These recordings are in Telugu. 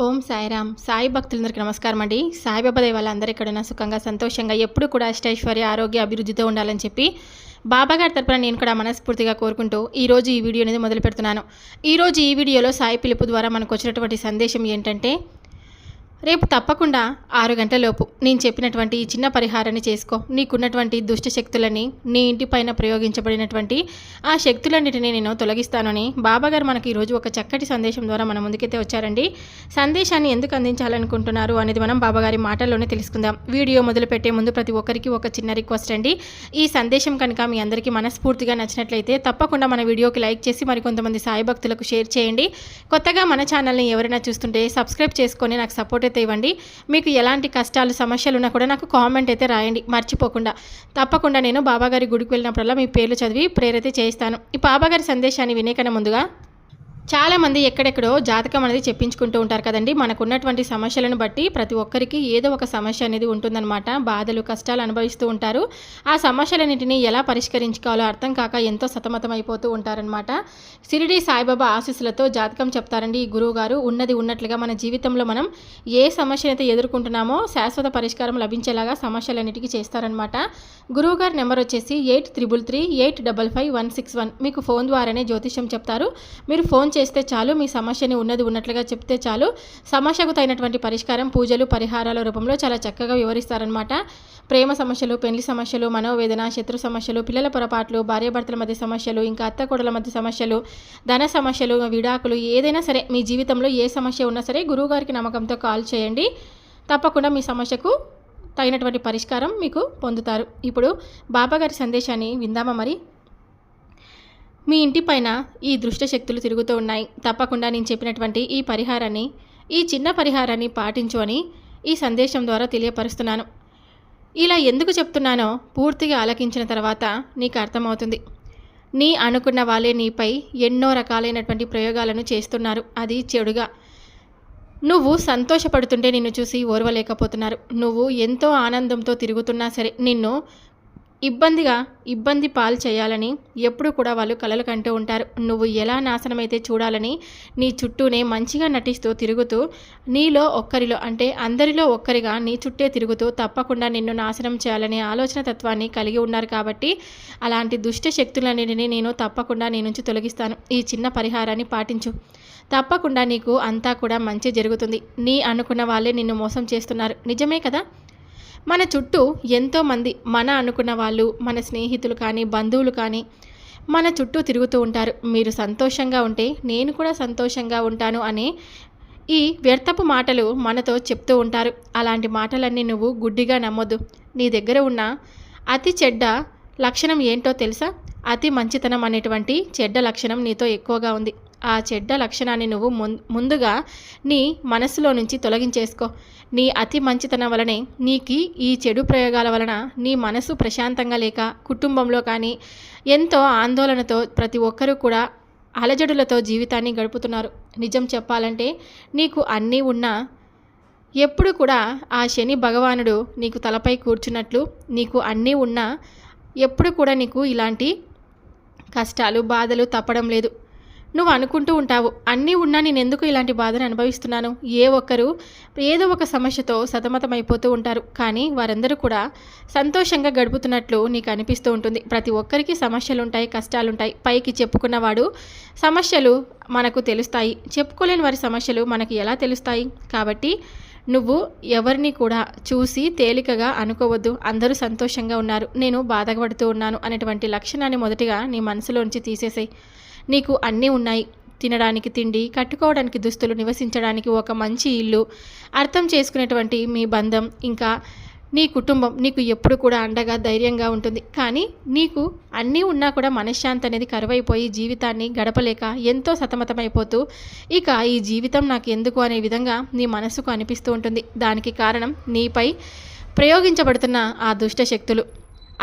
ఓం సాయిరామ్. సాయి భక్తులందరికీ నమస్కారం అండి. సాయిబాబా దయ వల్ల అందరూ ఎక్కడైనా సుఖంగా సంతోషంగా ఎప్పుడు కూడా అష్టైశ్వర్య ఆరోగ్య అభివృద్ధితో ఉండాలని చెప్పి బాబా గారి తరపున నేను కూడా మనస్ఫూర్తిగా కోరుకుంటూ ఈరోజు ఈ వీడియో అనేది మొదలు పెడుతున్నాను. ఈరోజు ఈ వీడియోలో సాయి పిలుపు ద్వారా మనకు వచ్చినటువంటి సందేశం ఏంటంటే, రేపు తప్పకుండా 6 గంటలలోపు నేను చెప్పినటువంటి ఈ చిన్న పరిహారాన్ని చేసుకో. నీకున్నటువంటి దుష్ట శక్తులని నీ ఇంటిపైన ప్రయోగించబడినటువంటి ఆ శక్తులన్నిటినీ నేను తొలగిస్తానని బాబాగారు మనకి ఈరోజు ఒక చక్కటి సందేశం ద్వారా మన ముందుకైతే వచ్చారండి. సందేశాన్ని ఎందుకు అందించాలనుకుంటున్నారు అనేది మనం బాబాగారి మాటల్లోనే తెలుసుకుందాం. వీడియో మొదలుపెట్టే ముందు ప్రతి ఒక్కరికి ఒక చిన్న రిక్వెస్ట్ అండి. ఈ సందేశం కనుక మీ అందరికీ మనస్ఫూర్తిగా నచ్చినట్లయితే తప్పకుండా మన వీడియోకి లైక్ చేసి మరికొంతమంది సాయి భక్తులకు షేర్ చేయండి. కొత్తగా మన ఛానల్ని ఎవరైనా చూస్తుంటే సబ్స్క్రైబ్ చేసుకొని నాకు సపోర్ట్ ఇవ్వండి. మీకు ఎలాంటి కష్టాలు సమస్యలు ఉన్నా కూడా నాకు కామెంట్ అయితే రాయండి మర్చిపోకుండా. తప్పకుండా నేను బాబాగారి గుడికి వెళ్ళినప్పుడల్లా మీ పేర్లు చదివి ప్రేరైతే చేయిస్తాను. ఈ బాబాగారి సందేశాన్ని వినే కన్నా ముందుగా చాలామంది ఎక్కడెక్కడో జాతకం అనేది చెప్పించుకుంటూ ఉంటారు కదండి. మనకున్నటువంటి సమస్యలను బట్టి ప్రతి ఒక్కరికి ఏదో ఒక సమస్య అనేది ఉంటుందన్నమాట. బాధలు కష్టాలు అనుభవిస్తూ ఉంటారు. ఆ సమస్యలన్నింటినీ ఎలా పరిష్కరించుకోవాలో అర్థం కాక ఎంతో సతమతం అయిపోతూ ఉంటారనమాట. షిరిడి సాయిబాబా ఆశీస్సులతో జాతకం చెప్తారండి ఈ గురువు గారు. ఉన్నది ఉన్నట్లుగా మన జీవితంలో మనం ఏ సమస్యనైతే ఎదుర్కొంటున్నామో శాశ్వత పరిష్కారం లభించేలాగా సమస్యలన్నిటికీ చేస్తారనమాట. గురువు గారి నెంబర్ వచ్చేసి 8333855161. మీకు ఫోన్ ద్వారానే జ్యోతిష్యం చెప్తారు. మీరు ఫోన్ చేస్తే చాలు, మీ సమస్యని ఉన్నది ఉన్నట్లుగా చెప్తే చాలు, సమస్యకు తగినటువంటి పరిష్కారం పూజలు పరిహారాల రూపంలో చాలా చక్కగా వివరిస్తారనమాట. ప్రేమ సమస్యలు, పెళ్లి సమస్యలు, మనోవేదన, శత్రు సమస్యలు, పిల్లల పొరపాట్లు, భార్యాభర్తల మధ్య సమస్యలు, ఇంకా అత్తకోడల మధ్య సమస్యలు, ధన సమస్యలు, విడాకులు, ఏదైనా సరే మీ జీవితంలో ఏ సమస్య ఉన్నా సరే గురువుగారికి నమ్మకంతో కాల్ చేయండి. తప్పకుండా మీ సమస్యకు తగినటువంటి పరిష్కారం మీకు పొందుతారు. ఇప్పుడు బాబాగారి సందేశాన్ని విందామా మరి. మీ ఇంటిపైన ఈ దుష్ట శక్తులు తిరుగుతూ ఉన్నాయి. తప్పకుండా నేను చెప్పినటువంటి ఈ చిన్న పరిహారాన్ని పాటించు అని ఈ సందేశం ద్వారా తెలియపరుస్తున్నాను. ఇలా ఎందుకు చెప్తున్నానో పూర్తిగా ఆలకించిన తర్వాత నీకు అర్థమవుతుంది. నీ అనుకున్న వాళ్ళే నీపై ఎన్నో రకాలైనటువంటి ప్రయోగాలను చేస్తున్నారు. అది చెడుగా. నువ్వు సంతోషపడుతుంటే నిన్ను చూసి ఓర్వలేకపోతున్నారు. నువ్వు ఎంతో ఆనందంతో తిరుగుతున్నా సరే నిన్ను ఇబ్బంది పాలు చేయాలని ఎప్పుడు కూడా వాళ్ళు కలలు కంటూ ఉంటారు. నువ్వు ఎలా నాశనమైతే చూడాలని నీ చుట్టూనే మంచిగా నటిస్తూ తిరుగుతూ, నీలో ఒక్కరిలో అంటే అందరిలో ఒక్కరిగా నీ చుట్టే తిరుగుతూ తప్పకుండా నిన్ను నాశనం చేయాలనే ఆలోచన తత్వాన్ని కలిగి ఉన్నారు. కాబట్టి అలాంటి దుష్ట శక్తులన్నిటినీ నేను తప్పకుండా నీ నుంచి తొలగిస్తాను. ఈ చిన్న పరిహారాన్ని పాటించు. తప్పకుండా నీకు అంతా కూడా మంచి జరుగుతుంది. నీ అనుకున్న వాళ్ళే నిన్ను మోసం చేస్తున్నారు. నిజమే కదా. మన చుట్టూ ఎంతోమంది మన అనుకున్న వాళ్ళు, మన స్నేహితులు కానీ బంధువులు కానీ మన చుట్టూ తిరుగుతూ ఉంటారు. మీరు సంతోషంగా ఉంటే నేను కూడా సంతోషంగా ఉంటాను అనే ఈ వ్యర్థపు మాటలు మనతో చెప్తూ ఉంటారు. అలాంటి మాటలన్నీ నువ్వు గుడ్డిగా నమ్మొద్దు. నీ దగ్గర ఉన్న అతి చెడ్డ లక్షణం ఏంటో తెలుసా? అతి మంచితనం అనేటువంటి చెడ్డ లక్షణం నీతో ఎక్కువగా ఉంది. ఆ చెడ్డ లక్షణాన్ని నువ్వు ముందుగా నీ మనసులో నుంచి తొలగించేసుకో. నీ అతి మంచితనం వలనే నీకు ఈ చెడు ప్రయోగాల వలన నీ మనసు ప్రశాంతంగా లేక కుటుంబంలో కానీ ఎంతో ఆందోళనతో ప్రతి ఒక్కరూ కూడా అలజడులతో జీవితాన్ని గడుపుతున్నారు. నిజం చెప్పాలంటే నీకు అన్నీ ఉన్నా ఎప్పుడు కూడా ఆ శని భగవానుడు నీకు తలపై కూర్చున్నట్లు నీకు అన్నీ ఉన్నా ఎప్పుడు కూడా నీకు ఇలాంటి కష్టాలు బాధలు తప్పడం లేదు. నువ్వు అనుకుంటూ ఉంటావు, అన్నీ ఉన్నా నేను ఎందుకు ఇలాంటి బాధను అనుభవిస్తున్నాను. ఏ ఒక్కరు ఏదో ఒక సమస్యతో సతమతమైపోతూ ఉంటారు. కానీ వారందరూ కూడా సంతోషంగా గడుపుతున్నట్లు నీకు అనిపిస్తూ ఉంటుంది. ప్రతి ఒక్కరికి సమస్యలుంటాయి, కష్టాలుంటాయి. పైకి చెప్పుకున్నవాడు సమస్యలు మనకు తెలుస్తాయి, చెప్పుకోలేని వారి సమస్యలు మనకు ఎలా తెలుస్తాయి? కాబట్టి నువ్వు ఎవరిని కూడా చూసి తేలికగా అనుకోవద్దు. అందరూ సంతోషంగా ఉన్నారు, నేను బాధపడుతూ ఉన్నాను అనేటువంటి లక్షణాన్ని మొదటిగా నీ మనసులోంచి తీసేసేయి. నీకు అన్నీ ఉన్నాయి. తినడానికి తిండి, కట్టుకోవడానికి దుస్తులు, నివసించడానికి ఒక మంచి ఇల్లు, అర్థం చేసుకునేటువంటి మీ బంధం, ఇంకా నీ కుటుంబం నీకు ఎప్పుడు కూడా అండగా ధైర్యంగా ఉంటుంది. కానీ నీకు అన్నీ ఉన్నా కూడా మనశ్శాంతి అనేది కరువైపోయి జీవితాన్ని గడపలేక ఎంతో సతమతమైపోతూ ఇక ఈ జీవితం నాకు ఎందుకు అనే విధంగా నీ మనసుకు అనిపిస్తూ ఉంటుంది. దానికి కారణం నీపై ప్రయోగించబడుతున్న ఆ దుష్ట శక్తులు.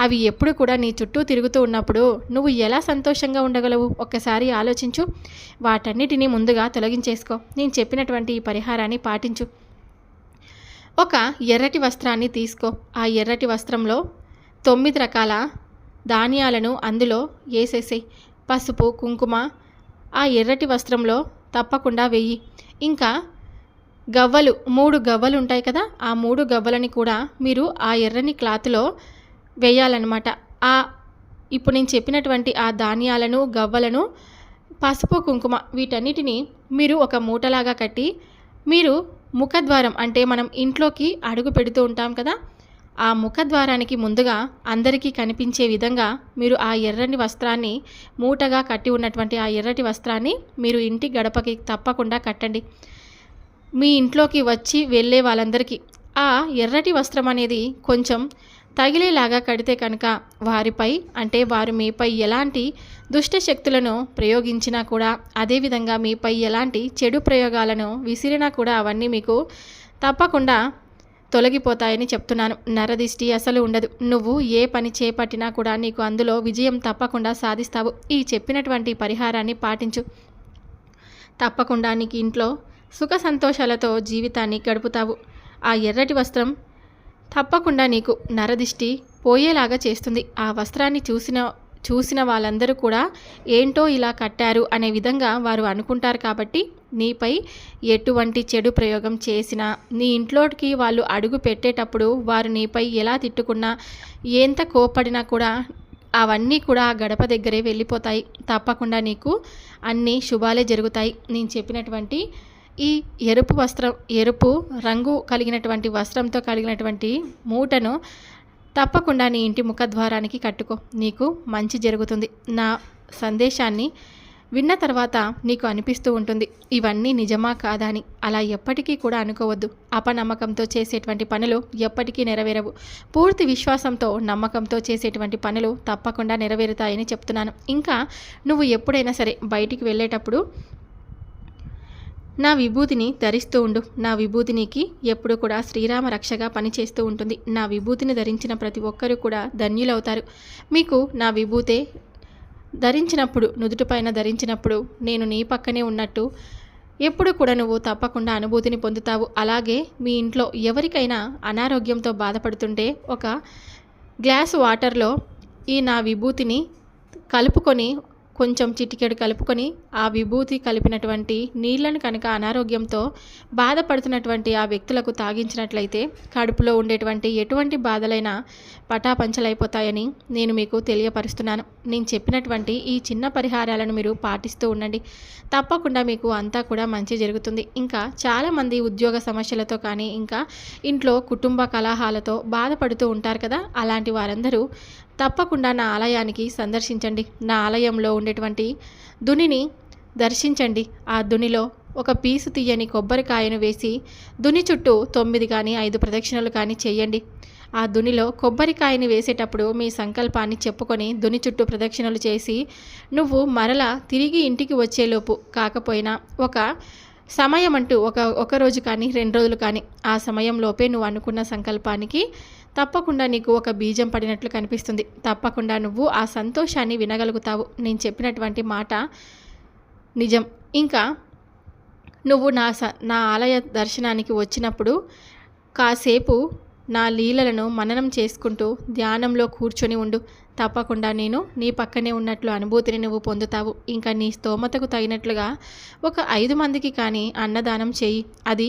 అవి ఎప్పుడు కూడా నీ చుట్టూ తిరుగుతూ ఉన్నప్పుడు నువ్వు ఎలా సంతోషంగా ఉండగలవు? ఒక్కసారి ఆలోచించు. వాటన్నిటినీ ముందుగా తొలగించేసుకో. నేను చెప్పినటువంటి ఈ పరిహారాన్ని పాటించు. ఒక ఎర్రటి వస్త్రాన్ని తీసుకో. ఆ ఎర్రటి వస్త్రంలో 9 రకాల ధాన్యాలను అందులో వేసేసేయి. పసుపు, కుంకుమ ఆ ఎర్రటి వస్త్రంలో తప్పకుండా వెయ్యి. ఇంకా గవ్వలు 3 గవ్వలు ఉంటాయి కదా, ఆ 3 గవ్వలని కూడా మీరు ఆ ఎర్రని క్లాత్‌లో వేయాలన్నమాట. ఆ ఇప్పుడు నేను చెప్పినటువంటి ఆ ధాన్యాలను, గవ్వలను, పసుపు, కుంకుమ వీటన్నిటిని మీరు ఒక మూటలాగా కట్టి మీరు ముఖద్వారం అంటే మనం ఇంట్లోకి అడుగు పెడుతూ ఉంటాం కదా, ఆ ముఖద్వారానికి ముందుగా అందరికీ కనిపించే విధంగా మీరు ఆ ఎర్రని వస్త్రాన్ని మూటగా కట్టి ఉన్నటువంటి ఆ ఎర్రటి వస్త్రాన్ని మీరు ఇంటి గడపకి తప్పకుండా కట్టండి. మీ ఇంట్లోకి వచ్చి వెళ్ళే వాళ్ళందరికీ ఆ ఎర్రటి వస్త్రం అనేది కొంచెం తగిలేలాగా కడితే కనుక వారిపై అంటే వారు మీపై ఎలాంటి దుష్ట శక్తులను ప్రయోగించినా కూడా, అదేవిధంగా మీపై ఎలాంటి చెడు ప్రయోగాలను విసిరినా కూడా అవన్నీ మీకు తప్పకుండా తొలగిపోతాయని చెప్తున్నాను. నరదిష్టి అసలు ఉండదు. నువ్వు ఏ పని చేపట్టినా కూడా నీకు అందులో విజయం తప్పకుండా సాధిస్తావు. ఈ చెప్పినటువంటి పరిహారాన్ని పాటించు. తప్పకుండా నీకు ఇంట్లో సుఖ సంతోషాలతో జీవితాన్ని గడుపుతావు. ఆ ఎర్రటి వస్త్రం తప్పకుండా నీకు నరదిష్టి పోయేలాగా చేస్తుంది. ఆ వస్త్రాన్ని చూసిన వాళ్ళందరూ కూడా ఏంటో ఇలా కట్టారు అనే విధంగా వారు అనుకుంటారు. కాబట్టి నీపై ఎటువంటి చెడు ప్రయోగం చేసినా, నీ ఇంట్లోకి వాళ్ళు అడుగు పెట్టేటప్పుడు వారు నీపై ఎలా తిట్టుకున్నా, ఎంత కోప్పడినా కూడా అవన్నీ కూడా ఆ గడప దగ్గరే వెళ్ళిపోతాయి. తప్పకుండా నీకు అన్ని శుభాలే జరుగుతాయి. నేను చెప్పినటువంటి ఈ ఎరుపు రంగు కలిగినటువంటి వస్త్రంతో కలిగినటువంటి మూటను తప్పకుండా నీ ఇంటి ముఖద్వారానికి కట్టుకో. నీకు మంచి జరుగుతుంది. నా సందేశాన్ని విన్న తర్వాత నీకు అనిపిస్తూ ఉంటుంది ఇవన్నీ నిజమా కాదా అని. అలా ఎప్పటికీ కూడా అనుకోవద్దు. అపనమ్మకంతో చేసేటువంటి పనులు ఎప్పటికీ నెరవేరవు. పూర్తి విశ్వాసంతో, నమ్మకంతో చేసేటువంటి పనులు తప్పకుండా నెరవేరుతాయని చెప్తున్నాను. ఇంకా నువ్వు ఎప్పుడైనా సరే బయటికి వెళ్ళేటప్పుడు నా విభూతిని ధరిస్తూ ఉండు. నా విభూతి నీకు ఎప్పుడు కూడా శ్రీరామ రక్షగా పనిచేస్తూ ఉంటుంది. నా విభూతిని ధరించిన ప్రతి ఒక్కరూ కూడా ధన్యులవుతారు. మీకు నా విభూతే ధరించినప్పుడు, నుదుటిపైన ధరించినప్పుడు నేను నీ పక్కనే ఉన్నట్టు ఎప్పుడు కూడా నువ్వు తప్పకుండా అనుభూతిని పొందుతావు. అలాగే మీ ఇంట్లో ఎవరికైనా అనారోగ్యంతో బాధపడుతుంటే ఒక గ్లాసు వాటర్లో ఈ నా విభూతిని కలుపుకొని, కొంచెం చిటికెడు కలుపుకొని ఆ విభూతి కలిపినటువంటి నీళ్లను కనుక అనారోగ్యంతో బాధపడుతున్నటువంటి ఆ వ్యక్తులకు తాగించినట్లయితే కడుపులో ఉండేటువంటి ఎటువంటి బాధలైనా పటాపంచలైపోతాయని నేను మీకు తెలియపరుస్తున్నాను. నేను చెప్పినటువంటి ఈ చిన్న పరిహారాలను మీరు పాటిస్తూ ఉండండి. తప్పకుండా మీకు అంతా కూడా మంచి జరుగుతుంది. ఇంకా చాలామంది ఉద్యోగ సమస్యలతో కానీ, ఇంకా ఇంట్లో కుటుంబ కలహాలతో బాధపడుతూ ఉంటారు కదా, అలాంటి వారందరూ తప్పకుండా నా ఆలయానికి సందర్శించండి. నా ఆలయంలో ఉండేటువంటి దునిని దర్శించండి. ఆ దునిలో ఒక పీసు తీయని కొబ్బరికాయను వేసి దుని చుట్టూ 9 కానీ 5 ప్రదక్షిణలు కానీ చేయండి. ఆ దునిలో కొబ్బరికాయని వేసేటప్పుడు మీ సంకల్పాన్ని చెప్పుకొని దుని చుట్టూ ప్రదక్షిణలు చేసి నువ్వు మరలా తిరిగి ఇంటికి వచ్చేలోపు కాకపోయినా ఒక సమయం అంటూ ఒక రోజు కానీ 2 రోజులు కానీ ఆ సమయంలోపే నువ్వు అనుకున్న సంకల్పానికి తప్పకుండా నీకు ఒక బీజం పడినట్లు కనిపిస్తుంది. తప్పకుండా నువ్వు ఆ సంతోషాన్ని వినగలుగుతావు. నేను చెప్పినటువంటి మాట నిజం. ఇంకా నువ్వు నా ఆలయ దర్శనానికి వచ్చినప్పుడు కాసేపు నా లీలలను మననం చేసుకుంటూ ధ్యానంలో కూర్చొని ఉండు. తప్పకుండా నేను నీ పక్కనే ఉన్నట్లు అనుభూతిని నువ్వు పొందుతావు. ఇంకా నీ స్తోమతకు తగినట్లుగా ఒక 5 మందికి కానీ అన్నదానం చేయి. అది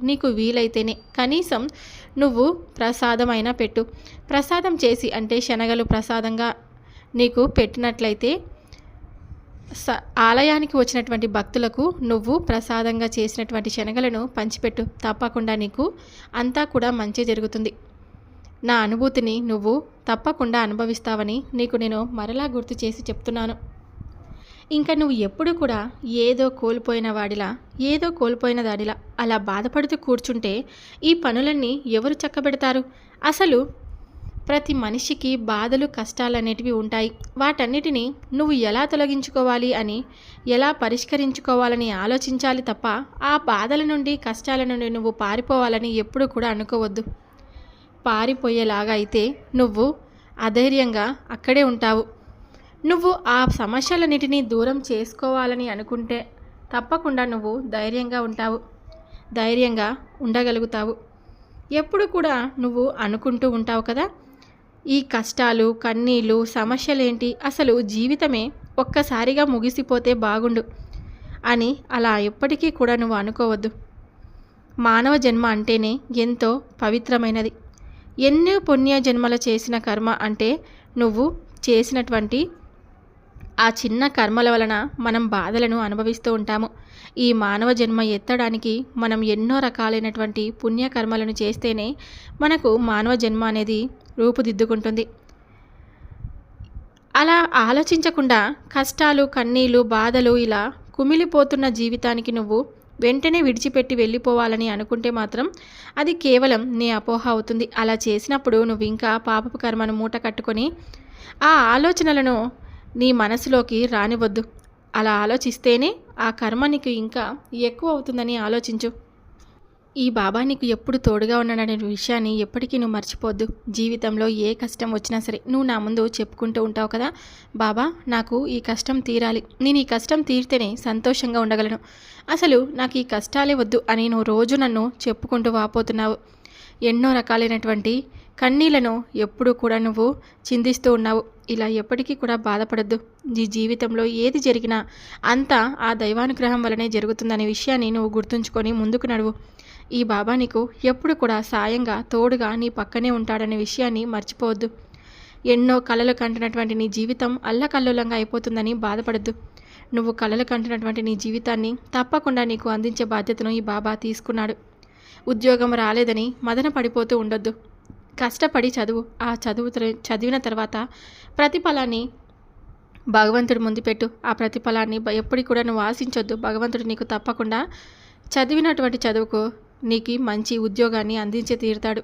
నీకు వీలైతేనే కనీసం నువ్వు ప్రసాదమైనా పెట్టు. ప్రసాదం చేసి అంటే శనగలు ప్రసాదంగా నీకు పెట్టినట్లయితే ఆలయానికి వచ్చినటువంటి భక్తులకు నువ్వు ప్రసాదంగా చేసినటువంటి శనగలను పంచిపెట్టు. తప్పకుండా నీకు అంతా కూడా మంచి జరుగుతుంది. నా అనుభూతిని నువ్వు తప్పకుండా అనుభవిస్తావని నీకు నేను మరలా గుర్తు చేసి చెప్తున్నాను. ఇంకా నువ్వు ఎప్పుడు కూడా ఏదో కోల్పోయిన దానిలా అలా బాధపడుతూ కూర్చుంటే ఈ పనులన్నీ ఎవరు చక్కబెడతారు? అసలు ప్రతి మనిషికి బాధలు, కష్టాలు అనేటివి ఉంటాయి. వాటన్నిటినీ నువ్వు ఎలా తొలగించుకోవాలి అని, ఎలా పరిష్కరించుకోవాలని ఆలోచించాలి తప్ప ఆ బాధల నుండి, కష్టాల నుండి నువ్వు పారిపోవాలని ఎప్పుడు కూడా అనుకోవద్దు. పారిపోయేలాగా అయితే నువ్వు అధైర్యంగా అక్కడే ఉంటావు. నువ్వు ఆ సమస్యలన్నిటినీ దూరం చేసుకోవాలని అనుకుంటే తప్పకుండా నువ్వు ధైర్యంగా ఉంటావు, ధైర్యంగా ఉండగలుగుతావు. ఎప్పుడు కూడా నువ్వు అనుకుంటూ ఉంటావు కదా, ఈ కష్టాలు, కన్నీళ్ళు, సమస్యలేంటి, అసలు జీవితమే ఒక్కసారిగా ముగిసిపోతే బాగుండు అని. అలా ఎప్పటికీ కూడా నువ్వు అనుకోవద్దు. మానవ జన్మ అంటేనే ఎంతో పవిత్రమైనది. ఎన్నో పుణ్య జన్మలు చేసిన కర్మ అంటే నువ్వు చేసినటువంటి ఆ చిన్న కర్మల వలన మనం బాధలను అనుభవిస్తూ ఉంటాము. ఈ మానవ జన్మ ఎత్తడానికి మనం ఎన్నో రకాలైనటువంటి పుణ్యకర్మలను చేస్తేనే మనకు మానవ జన్మ అనేది రూపుదిద్దుకుంటుంది. అలా ఆలోచించకుండా కష్టాలు, కన్నీళ్ళు, బాధలు ఇలా కుమిలిపోతున్న జీవితానికి నువ్వు వెంటనే విడిచిపెట్టి వెళ్ళిపోవాలని అనుకుంటే మాత్రం అది కేవలం నీ అపోహ అవుతుంది. అలా చేసినప్పుడు నువ్వు ఇంకా పాపపు కర్మను మూట కట్టుకొని ఆ ఆలోచనలను నీ మనసులోకి రానివద్దు. అలా ఆలోచిస్తేనే ఆ కర్మ నీకు ఇంకా ఎక్కువ అవుతుందని ఆలోచించు. ఈ బాబా నీకు ఎప్పుడు తోడుగా ఉన్నాడనే విషయాన్ని ఎప్పటికీ నువ్వు మర్చిపోవద్దు. జీవితంలో ఏ కష్టం వచ్చినా సరే నువ్వు నా ముందు చెప్పుకుంటూ ఉంటావు కదా, బాబా నాకు ఈ కష్టం తీరాలి, నేను ఈ కష్టం తీరితేనే సంతోషంగా ఉండగలను, అసలు నాకు ఈ కష్టాలే వద్దు అని నువ్వు రోజు నన్ను చెప్పుకుంటూ వాపోతున్నావు. ఎన్నో రకాలైనటువంటి కన్నీళ్లను ఎప్పుడూ కూడా నువ్వు చిందిస్తూ ఉన్నావు. ఇలా ఎప్పటికీ కూడా బాధపడద్దు. నీ జీవితంలో ఏది జరిగినా అంతా ఆ దైవానుగ్రహం వలనే జరుగుతుందనే విషయాన్ని నువ్వు గుర్తుంచుకొని ముందుకు నడువు. ఈ బాబా నీకు ఎప్పుడు కూడా సాయంగా, తోడుగా నీ పక్కనే ఉంటాడనే విషయాన్ని మర్చిపోవద్దు. ఎన్నో కలలు కంటున్నటువంటి నీ జీవితం అల్లకల్లోలంగా అయిపోతుందని బాధపడద్దు. నువ్వు కలలు కంటున్నటువంటి నీ జీవితాన్ని తప్పకుండా నీకు అందించే బాధ్యతను ఈ బాబా తీసుకున్నాడు. ఉద్యోగం రాలేదని మదన పడిపోతూ ఉండొద్దు. కష్టపడి చదువు. ఆ చదివిన తర్వాత ప్రతిఫలాన్ని భగవంతుడి ముందు పెట్టు. ఆ ప్రతిఫలాన్ని ఎప్పటికి కూడా నువ్వు ఆశించొద్దు. భగవంతుడు నీకు తప్పకుండా చదివినటువంటి చదువుకు నీకు మంచి ఉద్యోగాన్ని అందించి తీరుతాడు.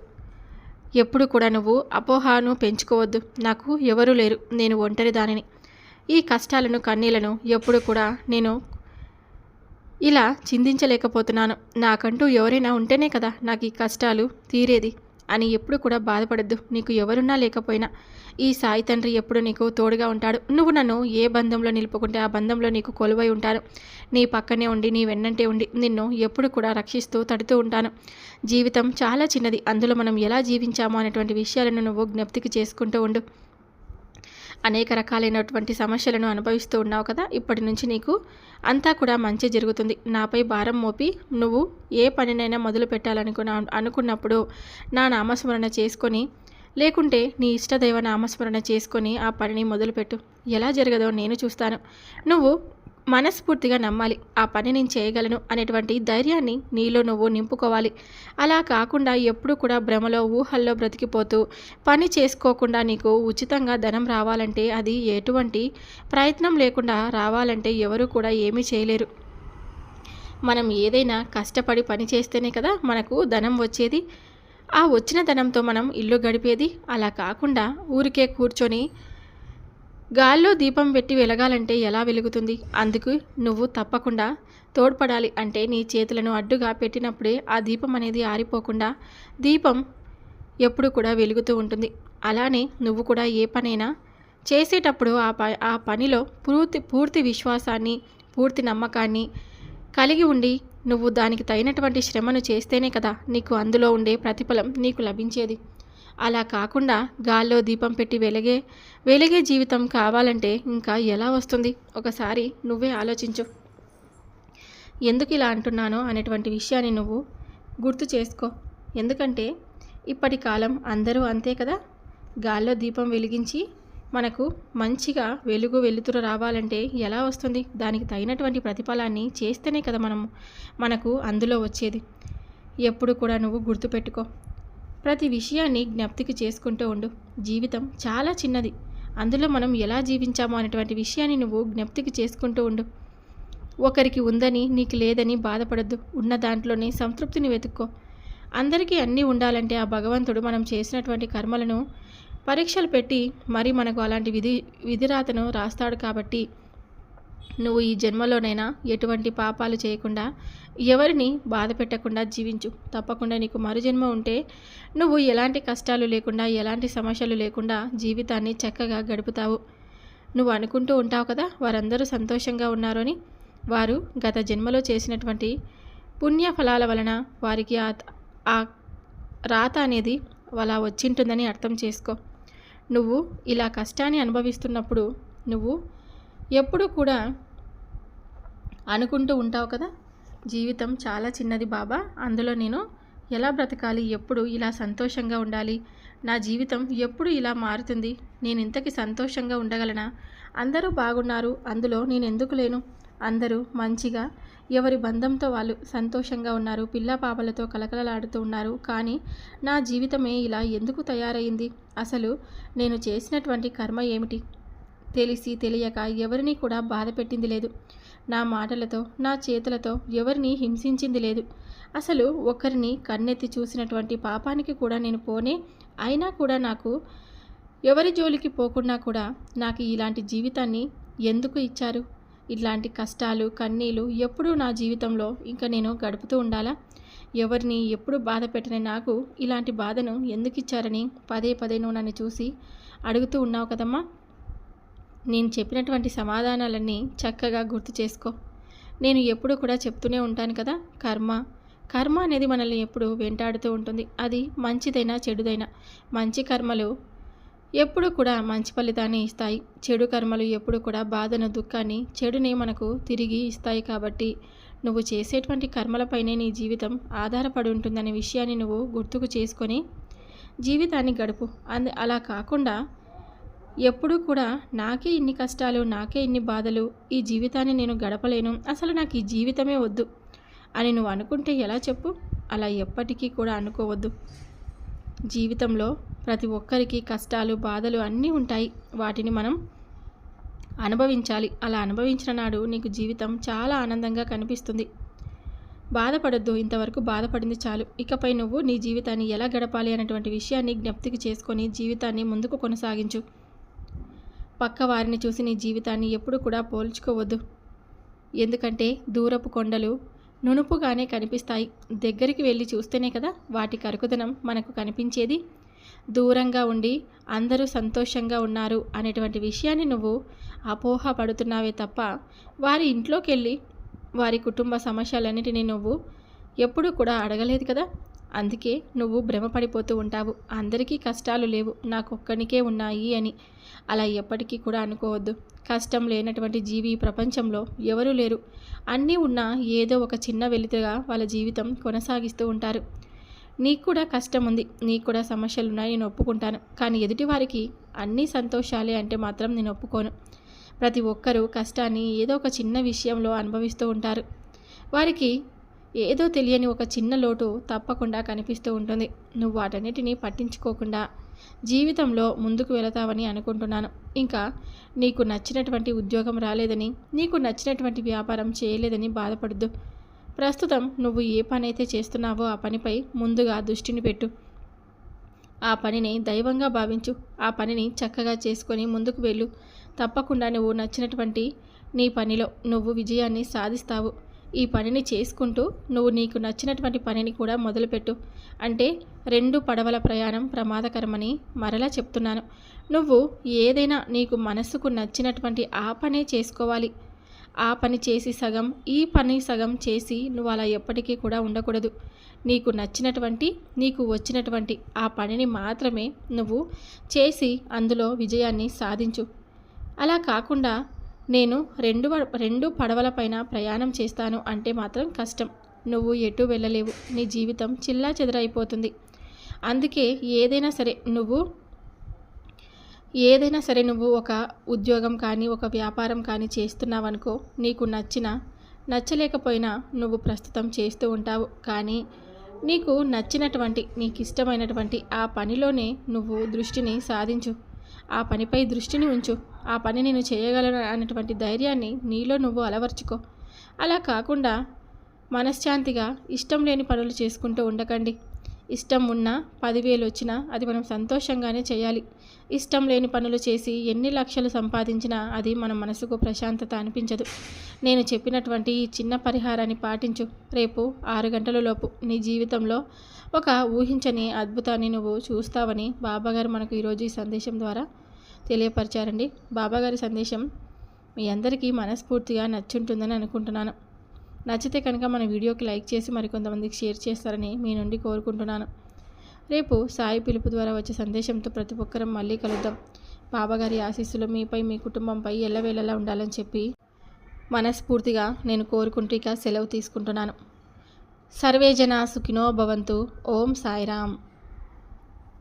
ఎప్పుడు కూడా నువ్వు అపోహను పెంచుకోవద్దు. నాకు ఎవరూ లేరు, నేను ఒంటరి దానిని, ఈ కష్టాలను, కన్నీళ్లను ఎప్పుడు కూడా నేను ఇలా చిందించలేకపోతున్నాను, నాకంటూ ఎవరైనా ఉంటేనే కదా నాకు ఈ కష్టాలు తీరేది అని ఎప్పుడు కూడా బాధపడద్దు. నీకు ఎవరున్నా లేకపోయినా ఈ సాయి తండ్రి ఎప్పుడు నీకు తోడుగా ఉంటాడు. నువ్వు నన్ను ఏ బంధంలో నిలుపుకుంటే ఆ బంధంలో నీకు కొలువై ఉంటాను. నీ పక్కనే ఉండి, నీ వెన్నంటే ఉండి నిన్ను ఎప్పుడు కూడా రక్షిస్తూ తడుతూ ఉంటాను. జీవితం చాలా చిన్నది, అందులో మనం ఎలా జీవించామో అనేటువంటి విషయాలను నువ్వు జ్ఞప్తికి చేసుకుంటూ ఉండు. అనేక రకాలైనటువంటి సమస్యలను అనుభవిస్తూ ఉన్నావు కదా, ఇప్పటి నుంచి నీకు అంతా కూడా మంచి జరుగుతుంది. నాపై భారం మోపి నువ్వు ఏ పనినైనా మొదలు అనుకున్నప్పుడు నా నామస్మరణ చేసుకొని, లేకుంటే నీ ఇష్టదైవ నామస్మరణ చేసుకొని ఆ పనిని మొదలుపెట్టు. ఎలా జరగదో నేను చూస్తాను. నువ్వు మనస్ఫూర్తిగా నమ్మాలి. ఆ పని నేను చేయగలను అనేటువంటి ధైర్యాన్ని నీలో నువ్వు నింపుకోవాలి. అలా కాకుండా ఎప్పుడు కూడా భ్రమలో, ఊహల్లో బ్రతికిపోతూ పని చేసుకోకుండా నీకు ఉచితంగా ధనం రావాలంటే, అది ఎటువంటి ప్రయత్నం లేకుండా రావాలంటే ఎవరు కూడా ఏమీ చేయలేరు. మనం ఏదైనా కష్టపడి పని చేస్తేనే కదా మనకు ధనం వచ్చేది. ఆ వచ్చిన ధనంతో మనం ఇల్లు గడిపేది. అలా కాకుండా ఊరికే కూర్చొని గాల్లో దీపం పెట్టి వెలగాలంటే ఎలా వెలుగుతుంది? అందుకు నువ్వు తప్పకుండా తోడ్పడాలి. అంటే నీ చేతులను అడ్డుగా పెట్టినప్పుడే ఆ దీపం అనేది ఆరిపోకుండా దీపం ఎప్పుడు కూడా వెలుగుతూ ఉంటుంది. అలానే నువ్వు కూడా ఏ పనైనా చేసేటప్పుడు ఆ పనిలో పూర్తి విశ్వాసాన్ని, పూర్తి నమ్మకాన్ని కలిగి ఉండి నువ్వు దానికి తగినటువంటి శ్రమను చేస్తేనే కదా నీకు అందులో ఉండే ప్రతిఫలం నీకు లభించేది. అలా కాకుండా గాల్లో దీపం పెట్టి వెలిగే జీవితం కావాలంటే ఇంకా ఎలా వస్తుంది? ఒకసారి నువ్వే ఆలోచించు. ఎందుకు ఇలా అంటున్నానో అనేటువంటి విషయాన్ని నువ్వు గుర్తు చేసుకో. ఎందుకంటే ఇప్పటి కాలం అందరూ అంతే కదా, గాల్లో దీపం వెలిగించి మనకు మంచిగా వెలుతురు రావాలంటే ఎలా వస్తుంది? దానికి తగినటువంటి ప్రతిఫలాన్ని చేస్తేనే కదా మనకు అందులో వచ్చేది. ఎప్పుడు కూడా నువ్వు గుర్తుపెట్టుకో. ప్రతి విషయాన్ని జ్ఞప్తికి చేసుకుంటూ ఉండు. జీవితం చాలా చిన్నది, అందులో మనం ఎలా జీవించామో అనేటువంటి విషయాన్ని నువ్వు జ్ఞప్తికి చేసుకుంటూ ఉండు. ఒకరికి ఉందని నీకు లేదని బాధపడద్దు. ఉన్న దాంట్లోనే సంతృప్తిని వెతుక్కో. అందరికీ అన్నీ ఉండాలంటే ఆ భగవంతుడు మనం చేసినటువంటి కర్మలను పరీక్షలు పెట్టి మరి మనకు అలాంటి విధిరాతను రాస్తాడు. కాబట్టి నువ్వు ఈ జన్మలోనైనా ఎటువంటి పాపాలు చేయకుండా, ఎవరిని బాధ పెట్టకుండా జీవించు. తప్పకుండా నీకు మరుజన్మ ఉంటే నువ్వు ఎలాంటి కష్టాలు లేకుండా, ఎలాంటి సమస్యలు లేకుండా జీవితాన్ని చక్కగా గడుపుతావు. నువ్వు అనుకుంటూ ఉంటావు కదా, వారందరూ సంతోషంగా ఉన్నారు అని. వారు గత జన్మలో చేసినటువంటి పుణ్యఫలాల వలన వారికి ఆ రాత అనేది అలా వచ్చింటుందని అర్థం చేసుకో. నువ్వు ఇలా కష్టాన్ని అనుభవిస్తున్నప్పుడు నువ్వు ఎప్పుడు కూడా అనుకుంటూ ఉంటావు కదా, జీవితం చాలా చిన్నది బాబా. అందులో నేను ఎలా బ్రతకాలి? ఎప్పుడు ఇలా సంతోషంగా ఉండాలి? నా జీవితం ఎప్పుడు ఇలా మారుతుంది? నేను ఇంతకి సంతోషంగా ఉండగలనా? అందరూ బాగున్నారు, అందులో నేను ఎందుకు లేను? అందరూ మంచిగా ఎవరి బంధంతో వాళ్ళు సంతోషంగా ఉన్నారు, పిల్ల పాపలతో కలకలలాడుతూ ఉన్నారు. కానీ నా జీవితమే ఇలా ఎందుకు తయారైంది? అసలు నేను చేసినటువంటి కర్మ ఏమిటి? తెలిసి తెలియక ఎవరిని కూడా బాధ పెట్టింది లేదు. నా మాటలతో నా చేతులతో ఎవరిని హింసించింది లేదు. అసలు ఒకరిని కన్నెత్తి చూసినటువంటి పాపానికి కూడా నేను పోనే. అయినా కూడా నాకు ఎవరి జోలికి పోకుండా కూడా నాకు ఇలాంటి జీవితాన్ని ఎందుకు ఇచ్చారు? ఇలాంటి కష్టాలు కన్నీళ్ళు ఎప్పుడూ నా జీవితంలో ఇంకా నేను గడుపుతూ ఉండాలా? ఎవరిని ఎప్పుడు బాధ పెట్టిన నాకు ఇలాంటి బాధను ఎందుకు ఇచ్చారని పదే పదే నువ్వు నన్ను చూసి అడుగుతూ ఉన్నావు కదమ్మా. నేను చెప్పినటువంటి సమాధానాలన్నీ చక్కగా గుర్తు చేసుకో. నేను ఎప్పుడు కూడా చెప్తూనే ఉంటాను కదా, కర్మ అనేది మనల్ని ఎప్పుడు వెంటాడుతూ ఉంటుంది. అది మంచిదైనా చెడుదైనా. మంచి కర్మలు ఎప్పుడు కూడా మంచి ఫలితాన్ని ఇస్తాయి. చెడు కర్మలు ఎప్పుడు కూడా బాధను, దుఃఖాన్ని, చెడుని మనకు తిరిగి ఇస్తాయి. కాబట్టి నువ్వు చేసేటువంటి కర్మలపైనే నీ జీవితం ఆధారపడి ఉంటుందనే విషయాన్ని నువ్వు గుర్తుకు చేసుకొని జీవితాన్ని గడుపు. అలా కాకుండా ఎప్పుడూ కూడా నాకే ఇన్ని కష్టాలు, నాకే ఇన్ని బాధలు, ఈ జీవితాన్ని నేను గడపలేను, అసలు నాకు ఈ జీవితమే వద్దు అని నువ్వు అనుకుంటే ఎలా చెప్పు? అలా ఎప్పటికీ కూడా అనుకోవద్దు. జీవితంలో ప్రతి ఒక్కరికి కష్టాలు, బాధలు అన్నీ ఉంటాయి. వాటిని మనం అనుభవించాలి. అలా అనుభవించిన నాడు నీకు జీవితం చాలా ఆనందంగా కనిపిస్తుంది. బాధపడొద్దు. ఇంతవరకు బాధపడింది చాలు. ఇకపై నువ్వు నీ జీవితాన్ని ఎలా గడపాలి అనేటువంటి విషయాన్ని జ్ఞప్తికి చేసుకొని జీవితాన్ని ముందుకు కొనసాగించు. పక్క వారిని చూసి నీ జీవితాన్ని ఎప్పుడు కూడా పోల్చుకోవద్దు. ఎందుకంటే దూరపు కొండలు నునుపుగానే కనిపిస్తాయి. దగ్గరికి వెళ్ళి చూస్తేనే కదా వాటి కరుకుదనం మనకు కనిపించేది. దూరంగా ఉండి అందరూ సంతోషంగా ఉన్నారు అనేటువంటి విషయాన్ని నువ్వు అపోహ పడుతున్నావే తప్ప వారి ఇంట్లోకి వెళ్ళి వారి కుటుంబ సమస్యలన్నిటినీ నువ్వు ఎప్పుడూ కూడా అడగలేదు కదా. అందుకే నువ్వు భ్రమపడిపోతూ ఉంటావు. అందరికీ కష్టాలు లేవు, నాకొక్కనికే ఉన్నాయి అని. అలా ఎప్పటికీ కూడా అనుకోవద్దు. కష్టం లేనటువంటి జీవి ప్రపంచంలో ఎవరూ లేరు. అన్నీ ఉన్నా ఏదో ఒక చిన్న వెలితిగా వాళ్ళ జీవితం కొనసాగిస్తూ ఉంటారు. నీకు కూడా కష్టం ఉంది, నీకు కూడా సమస్యలు ఉన్నాయి, నేను ఒప్పుకుంటాను. కానీ ఎదుటివారికి అన్నీ సంతోషాలే అంటే మాత్రం నేను ఒప్పుకోను. ప్రతి ఒక్కరూ కష్టాన్ని ఏదో ఒక చిన్న విషయంలో అనుభవిస్తూ ఉంటారు. వారికి ఏదో తెలియని ఒక చిన్న లోటు తప్పకుండా కనిపిస్తూ ఉంటుంది. నువ్వు వాటన్నిటినీ పట్టించుకోకుండా జీవితంలో ముందుకు వెళతావని అనుకుంటున్నాను. ఇంకా నీకు నచ్చినటువంటి ఉద్యోగం రాలేదని, నీకు నచ్చినటువంటి వ్యాపారం చేయలేదని బాధపడద్దు. ప్రస్తుతం నువ్వు ఏ పని అయితే చేస్తున్నావో ఆ పనిపై ముందుగా దృష్టిని పెట్టు. ఆ పనిని దైవంగా భావించు. ఆ పనిని చక్కగా చేసుకొని ముందుకు వెళ్ళు. తప్పకుండా నువ్వు నచ్చినటువంటి నీ పనిలో నువ్వు విజయాన్ని సాధిస్తావు. ఈ పనిని చేసుకుంటూ నువ్వు నీకు నచ్చినటువంటి పనిని కూడా మొదలుపెట్టు. అంటే 2 పడవల ప్రయాణం ప్రమాదకరమని మరలా చెప్తున్నాను. నువ్వు ఏదైనా నీకు మనసుకు నచ్చినటువంటి ఆ పనే చేసుకోవాలి. ఆ పని చేసి సగం, ఈ పని సగం చేసి నువ్వు అలా ఎప్పటికీ కూడా ఉండకూడదు. నీకు నచ్చినటువంటి, నీకు వచ్చినటువంటి ఆ పనిని మాత్రమే నువ్వు చేసి అందులో విజయాన్ని సాధించు. అలా కాకుండా నేను 2 పడవలపైన ప్రయాణం చేస్తాను అంటే మాత్రం కష్టం. నువ్వు ఎటు వెళ్ళలేవు. నీ జీవితం చిల్లా చెదరైపోతుంది. అందుకే ఏదైనా సరే నువ్వు ఒక ఉద్యోగం కానీ ఒక వ్యాపారం కానీ చేస్తున్నావనుకో, నీకు నచ్చలేకపోయినా నువ్వు ప్రస్తుతం చేస్తూ ఉంటావు. కానీ నీకు నచ్చినటువంటి, నీకు ఇష్టమైనటువంటి ఆ పనిలోనే నువ్వు దృష్టిని సాధించు. ఆ పనిపై దృష్టిని ఉంచు. ఆ పని నేను చేయగలను అనేటువంటి ధైర్యాన్ని నీలో నువ్వు అలవర్చుకో. అలా కాకుండా మనశ్శాంతిగా ఇష్టం లేని పనులు చేసుకుంటూ ఉండకండి. ఇష్టం ఉన్నా 10,000 వచ్చినా అది మనం సంతోషంగానే చేయాలి. ఇష్టం లేని పనులు చేసి ఎన్ని లక్షలు సంపాదించినా అది మన మనసుకు ప్రశాంతత అనిపించదు. నేను చెప్పినటువంటి ఈ చిన్న పరిహారాన్ని పాటించు. రేపు 6 గంటల లోపు నీ జీవితంలో ఒక ఊహించని అద్భుతాన్ని నువ్వు చూస్తావని బాబాగారు మనకు ఈరోజు ఈ సందేశం ద్వారా తెలియపరిచారండి. బాబాగారి సందేశం మీ అందరికీ మనస్ఫూర్తిగా నచ్చుంటుందని అనుకుంటున్నాను. నచ్చితే కనుక మన వీడియోకి లైక్ చేసి మరికొంతమందికి షేర్ చేస్తారని మీ నుండి కోరుకుంటున్నాను. రేపు సాయి పిలుపు ద్వారా వచ్చే సందేశంతో ప్రతి ఒక్కరం మళ్ళీ కలుద్దాం. బాబాగారి ఆశీస్సులు మీపై, మీ కుటుంబంపై ఎల్లవేళలా ఉండాలని చెప్పి మనస్ఫూర్తిగా నేను కోరుకుంటూ ఇక సెలవు తీసుకుంటున్నాను. సర్వే జనా సుఖినో భవంతు. ఓం సాయిరామ్.